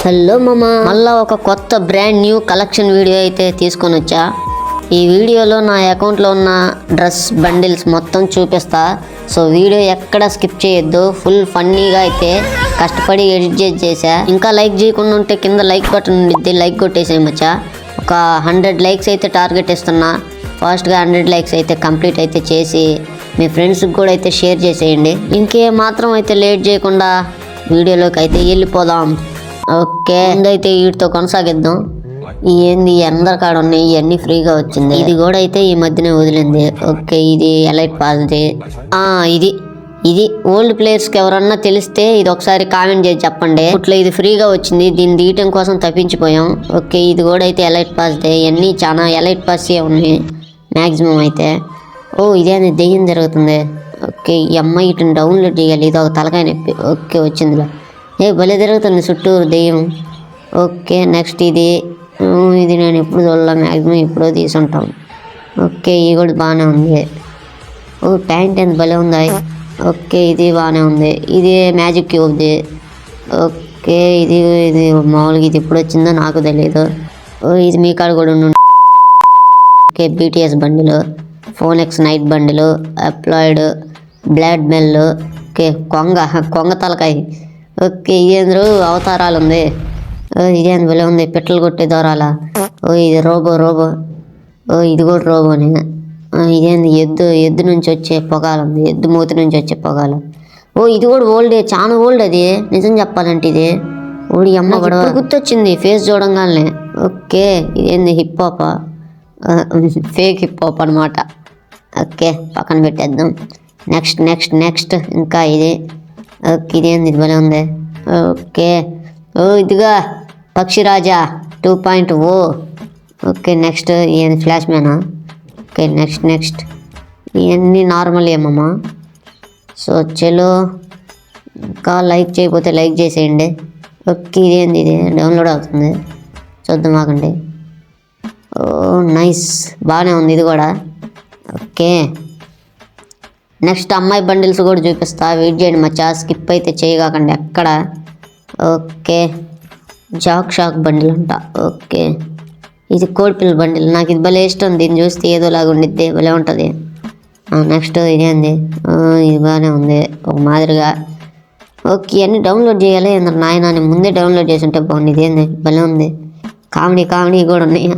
Hello మామా, మళ్ళా ఒక కొత్త బ్రాండ్ న్యూ కలెక్షన్ వీడియో అయితే తీసుకొని వచ్చా. ఈ వీడియోలో నా అకౌంట్లో ఉన్న డ్రెస్ బండిల్స్ మొత్తం చూపిస్తా. సో వీడియో ఎక్కడ స్కిప్ చేయొద్దు. ఫుల్ ఫన్నీగా అయితే కష్టపడి ఎడిట్ చేసా. ఇంకా లైక్ చేయకుండా ఉంటే కింద లైక్ బటన్ ఉండిద్ది, లైక్ కొట్టేసేయమచ్చా. ఒక 100 లైక్స్ అయితే టార్గెట్ ఇస్తున్నా. ఫాస్ట్గా 100 లైక్స్ అయితే కంప్లీట్ అయితే చేసి మీ ఫ్రెండ్స్కి కూడా అయితే షేర్ చేసేయండి. ఇంకే మాత్రం అయితే లేట్ చేయకుండా వీడియోలోకి అయితే వెళ్ళిపోదాం. ఓకే, ముందైతే వీటితో కొనసాగిద్దాం. ఏంది అందరి కాడ ఉన్నాయి, ఇవన్నీ ఫ్రీగా వచ్చింది. ఇది కూడా అయితే ఈ మధ్యనే వదిలింది. ఓకే, ఇది ఎలైట్ పాస్ది. ఇది ఓల్డ్ ప్లేయర్స్కి ఎవరన్నా తెలిస్తే ఇది ఒకసారి కామెంట్ చేసి చెప్పండి. ఇట్లా ఇది ఫ్రీగా వచ్చింది, దీన్ని తీయటం కోసం తప్పించిపోయాం. ఓకే, ఇది కూడా అయితే ఎలైట్ పాస్దే. ఇవన్నీ చాలా ఎలైట్ పాసే ఉన్నాయి మ్యాక్సిమం అయితే. ఇదేంది దెయ్యం జరుగుతుంది. ఓకే, ఈ అమ్మాయి ఇటుని డౌన్లోడ్ చేయాలి. ఇది ఒక తలకాయ నొప్పి. ఓకే, వచ్చిందిలో. భలే తిరుగుతుంది చుట్టూరు దెయ్యం. ఓకే, నెక్స్ట్ ఇది నేను ఎప్పుడు చూడలే, మ్యాక్సిమం ఎప్పుడో తీసుంటాం. ఓకే, ఇది కూడా బాగానే ఉంది. ప్యాంట్ ఎంత భలే ఉంది. ఓకే, ఇది బాగానే ఉంది. ఇది మ్యాజిక్ క్యూబ్ది. ఓకే, ఇది మామూలుగా ఇది ఎప్పుడు వచ్చిందో నాకు తెలియదు. ఇది మీ కాడ కూడా ఉండు. ఓకే, బీటీఎస్ బండిలు, ఫోన్ ఎక్స్ నైట్ బండిలు, అప్లాయిడ్ బ్లాడ్ మెల్. ఓకే, కొంగ తలకాయ. ఓకే, ఇదేంద్రు అవతారాలు ఉంది. ఇదేంది భలే ఉంది, పిట్టలు కొట్టే దూరాల. ఇది రోబో. ఇది కూడా రోబోనే. ఇదేంది ఎద్దు నుంచి వచ్చే పొగాలు ఉంది, ఎద్దు మూతి నుంచి వచ్చే పొగాలు. ఇది కూడా ఓల్డే, చాలా ఓల్డ్ అది నిజం చెప్పాలంటే. ఇది అమ్మ గొడవ గుర్తొచ్చింది ఫేస్ చూడంగానే. ఓకే, ఇదేంది hip hop, fake hip hop అనమాట. ఓకే, పక్కన పెట్టేద్దాం. నెక్స్ట్ ఇంకా ఇది. ఓకే, ఇదేంది ఇది భలే ఉంది. ఓకే, ఇదిగా పక్షిరాజా 2.0. ఓకే, నెక్స్ట్ ఏంది ఫ్లాష్ మ్యానా. ఓకే, నెక్స్ట్ ఇవన్నీ నార్మల్ ఏమమ్మా. సో చలో, ఇంకా లైక్ చేయకపోతే లైక్ చేసేయండి. ఓకే, ఇదేంది ఇది డౌన్లోడ్ అవుతుంది, చూద్దాం ఆగండి. నైస్, బాగానే ఉంది ఇది కూడా. ఓకే, నెక్స్ట్ అమ్మాయి బండిల్స్ కూడా చూపిస్తా, వెయిట్ చేయండి మచ్చా, స్కిప్ అయితే చేయకండి ఎక్కడ. ఓకే, షాక్ బండిల్ అంట. ఓకే, ఇది కోడిపిల్ల బండిల్. నాకు ఇది భలే ఇష్టం, దీన్ని చూస్తే ఏదోలాగా ఉండిద్ది, భలే ఉంటుంది. నెక్స్ట్ ఇదేంది, ఇది బాగానే ఉంది ఒక మాదిరిగా. ఓకే, అన్నీ డౌన్లోడ్ చేయాలి నాయన, ముందే డౌన్లోడ్ చేసి ఉంటే బాగుంది. ఇదేంది భలే ఉంది, కామెడీ కూడా ఉన్నాయి.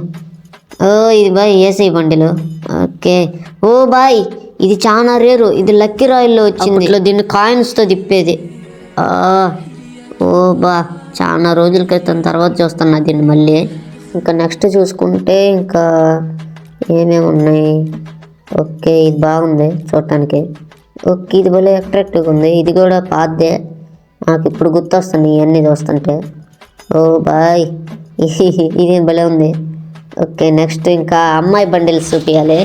ఇది బాయ్ ఏసీ బండిలు. ఓకే, బాయ్ ఇది చాలా రేరు, ఇది లక్కీ రాయల్లో వచ్చింది. ఇట్లా దీన్ని కాయిన్స్తో తిప్పేది. చాలా రోజుల క్రితం తర్వాత చూస్తున్నా దీన్ని మళ్ళీ. ఇంకా నెక్స్ట్ చూసుకుంటే ఇంకా ఏమేమి ఉన్నాయి. ఓకే, ఇది బాగుంది చూడటానికి. ఓకే, ఇది భలే అట్రాక్టివ్గా ఉంది. ఇది కూడా పాతదే, నాకు ఇప్పుడు గుర్తొస్తుంది ఇవన్నీ చూస్తుంటే. బాయ్ ఇది భలే ఉంది. ఓకే, నెక్స్ట్ ఇంకా అమ్మాయి బండిల్స్ చూపించాలి.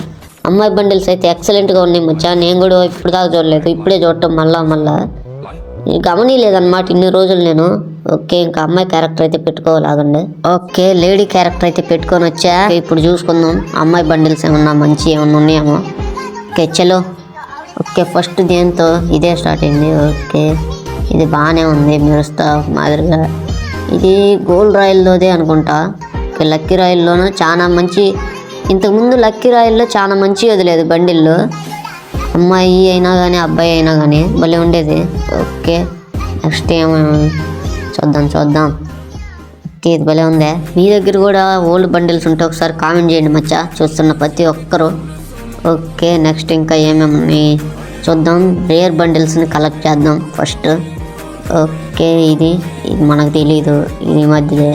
అమ్మాయి బండిల్స్ అయితే ఎక్సలెంట్గా ఉన్నాయి మచ్చా. నేను కూడా ఇప్పుడు దాకా చూడలేదు, ఇప్పుడే చూడటం మళ్ళా గమనిలేదన్నమాట ఇన్ని రోజులు నేను. ఓకే, ఇంకా అమ్మాయి క్యారెక్టర్ అయితే పెట్టుకోవాలండి. ఓకే, లేడీ క్యారెక్టర్ అయితే పెట్టుకొని వచ్చా. ఇప్పుడు చూసుకుందాం అమ్మాయి బండిల్స్ ఏమన్నా మంచి ఏమన్నా ఉన్నాయేమో. ఓకే చలో. ఓకే, ఫస్ట్ దేంతో ఇదే స్టార్ట్ అయింది. ఓకే, ఇది బాగానే ఉంది, మెరుస్తా మాదిరిగా. ఇది గోల్డ్ రాయల్లోదే అనుకుంటా. ఓకే, లక్కీ రాయల్లోనూ చాలా మంచి, ఇంతకుముందు లక్కీ రాయల్లో చాలా మంచి వదిలేదు బండిల్లో. అమ్మాయి అయినా కానీ అబ్బాయి అయినా కానీ భలే ఉండేది. ఓకే, నెక్స్ట్ ఏమో చూద్దాం. ఓకే, ఇది భలే ఉందే. మీ దగ్గర కూడా ఓల్డ్ బండిల్స్ ఉంటే ఒకసారి కామెంట్ చేయండి మచ్చా, చూస్తున్న ప్రతి ఒక్కరు. ఓకే, నెక్స్ట్ ఇంకా ఏమేమి చూద్దాం. రేర్ బండిల్స్ని కలెక్ట్ చేద్దాం ఫస్ట్. ఓకే, ఇది మనకు తెలీదు, ఇది మధ్యదే.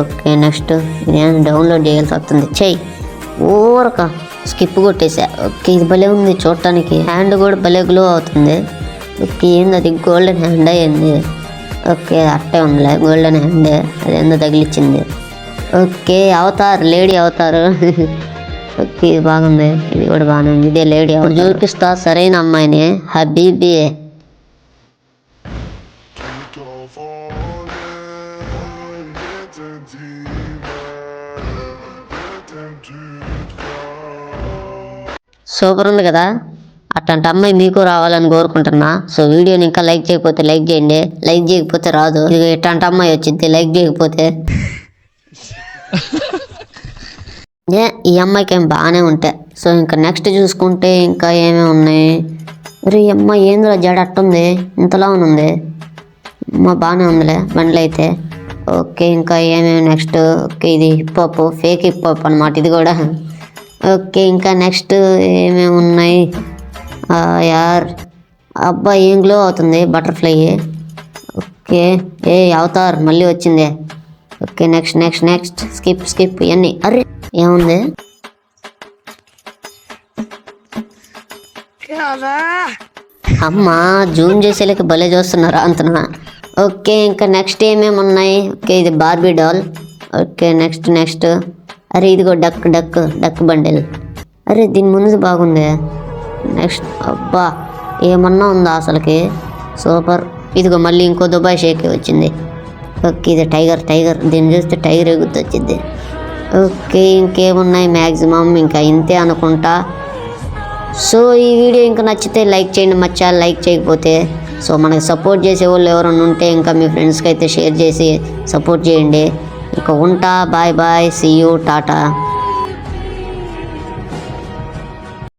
ఓకే, నెక్స్ట్ ఇదేం డౌన్లోడ్ చేయాల్సి వస్తుంది, చెయ్యి ఊరక స్కిప్ కొట్టేసా. ఓకే, ఇది భలే ఉంది చూడటానికి, హ్యాండ్ కూడా భలే గ్లో అవుతుంది. ఓకే, ఏంది అది గోల్డెన్ హ్యాండ్ అయింది. ఓకే, అట్టే ఉందిలే గోల్డెన్ హ్యాండ్, అదేందో తగిలిచ్చింది. ఓకే, అవతార్ లేడీ అవతారు. ఓకే, ఇది బాగుంది, ఇది కూడా బాగానే ఉంది. ఇదే లేడీ చూపిస్తా సరైన అమ్మాయిని, హబీబీ. సూపర్ ఉంది కదా. అట్లాంటి అమ్మాయి మీకు రావాలని కోరుకుంటున్నా. సో వీడియోని ఇంకా లైక్ చేయకపోతే లైక్ చేయండి. లైక్ చేయకపోతే రాదు. ఇది ఇట్లాంటి అమ్మాయి వచ్చింది లైక్ చేయకపోతే. ఈ అమ్మాయికి ఏం బాగానే ఉంటాయి. సో ఇంకా నెక్స్ట్ చూసుకుంటే ఇంకా ఏమేమి ఉన్నాయి. ఈ అమ్మాయి ఏంద్ర జడ అట్టుంది, ఇంతలా ఉంది. అమ్మ బాగానే ఉందిలే బండ్లు అయితే. ఓకే ఇంకా ఏమేమి నెక్స్ట్. ఓకే ఇది hip hop, fake hip hop అనమాట ఇది కూడా. ఓకే ఇంకా నెక్స్ట్ ఏమేమి ఉన్నాయి. యార్ అబ్బా ఏం గ్లో అవుతుంది బటర్ఫ్లై. ఓకే అవతార్ మళ్ళీ వచ్చింది. Okay next next next skip ఇవన్నీ. అరే ఏముంది, అమ్మ జూమ్ చేసేలేక భలే చూస్తున్నారా అంటున్నా. ఓకే ఇంకా నెక్స్ట్ ఏమేమి ఉన్నాయి. ఓకే ఇది బార్బీ డాల్. Okay next. అరే ఇదిగో డక్ బండిల్. అరే దీని ముందు బాగుంది. నెక్స్ట్ అబ్బా ఏమన్నా ఉందా అసలుకి, సూపర్. ఇదిగో మళ్ళీ ఇంకో దుబాయ్ షేక్ వచ్చింది. ఓకే ఇది టైగర్. దీన్ని చూస్తే టైగర్ గుర్తొచ్చింది. ఓకే ఇంకేమున్నాయి, మ్యాక్సిమం ఇంకా ఇంతే అనుకుంటా. సో ఈ వీడియో ఇంకా నచ్చితే లైక్ చేయండి, మచ్చా లైక్ చేయకపోతే. సో మనకి సపోర్ట్ చేసే వాళ్ళు ఎవరైనా ఉంటే ఇంకా మీ ఫ్రెండ్స్కి అయితే షేర్ చేసి సపోర్ట్ చేయండి. ఇంకా ఉంటా, బాయ్ సీ యూ, టాటా.